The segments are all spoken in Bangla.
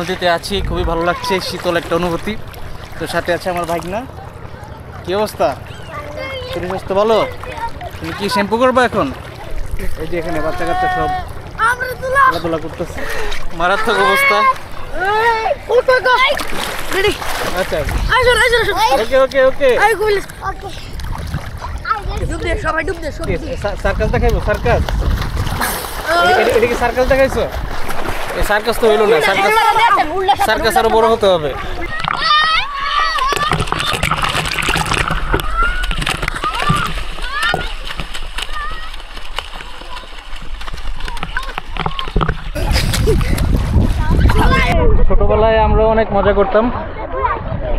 নদীতে আছি, খুবই ভালো লাগছে, শীতল একটা অনুভূতি। তো সাথে আছে আমার ভাগনা। কি অবস্থা? শরীর স্বাস্থ্য ভালো? তুমি কি শ্যাম্পু করবো এখন? এই যে এখানে বাচ্চা কাচ্চা সব খেলাধুলা করতেছে, মারাত্মক অবস্থা। আচ্ছা ওকে ওকে ওকে সার্কাস দেখাইবো? সার্কাস? এটা কি সার্কাস দেখাইছো? এই সার্কাস তো হইলো না, সার্কাস আরো বড় হতে হবে। ছোটবেলায় আমরা অনেক মজা করতাম,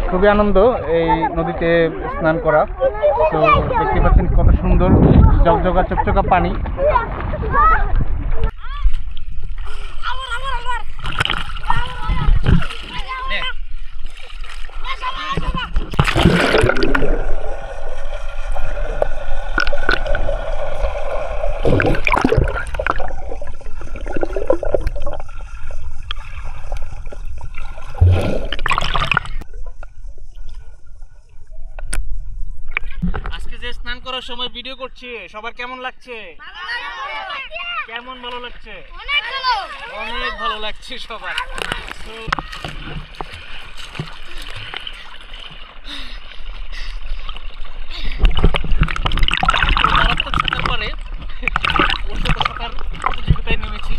খুবই আনন্দ এই নদীতে স্নান করা। তো দেখতে পাচ্ছেন কত সুন্দর জকজকা চকচকা পানি। আজকে যে স্নান করার সময় ভিডিও করছি, সবার কেমন লাগছে? কেমন ভালো লাগছে? অনেক ভালো লাগছে সবার। প্রতিযোগিতায় নেমেছি,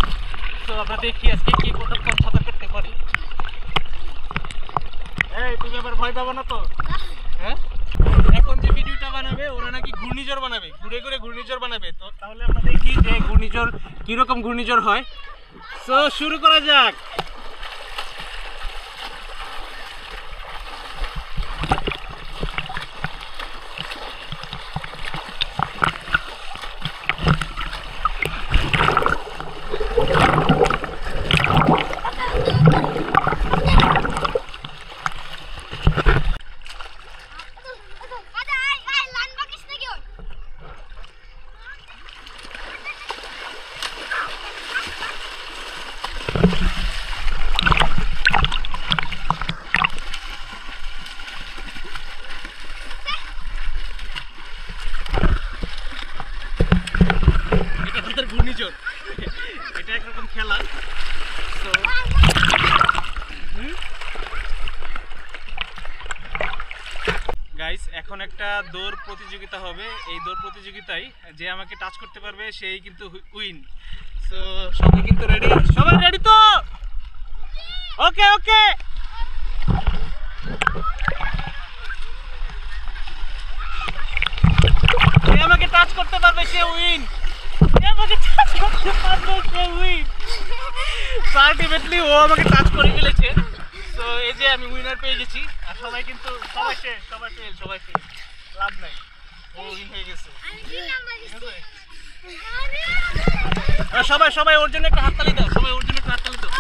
তো আমরা দেখি আজকে কি কতক্ষণ সাঁতার কাটতে পারি। এই তুমি আবার ভয় পাবো না তো? হ্যাঁ, এখন যে ভিডিওটা বানাবে ওরা নাকি ঘূর্ণিঝড় বানাবে, ঘুরে ঘুরে ঘূর্ণিঝড় বানাবে। তো তাহলে আমরা দেখি যে ঘূর্ণিঝড় কিরকম ঘূর্ণিঝড় হয়। তো শুরু করা যাক। ঘূর্ণিঝড় এটা একরকম খেলা। তো গাইস, এখন একটা দৌড় প্রতিযোগিতা হবে। এই দৌড় প্রতিযোগিতায় যে আমাকে টাচ করতে পারবে সেই কিন্তু উইন। তো সবাই কিন্তু রেডি? সবাই রেডি তো? ওকে ওকে। যে আমাকে টাচ করতে পারবে সে উইন। আলটিমেটলি ও আমাকে টাচ করে ফেলেছে। তো এই যে আমি উইনার পেয়ে গেছি। আর সবাই কিন্তু সবাই ফেল, লাভ নাই, ও উইন হয়ে গেছে। সবাই ওর জন্য একটা হাততালি দাও, সবাই ওর জন্য একটা হাততালি দাও।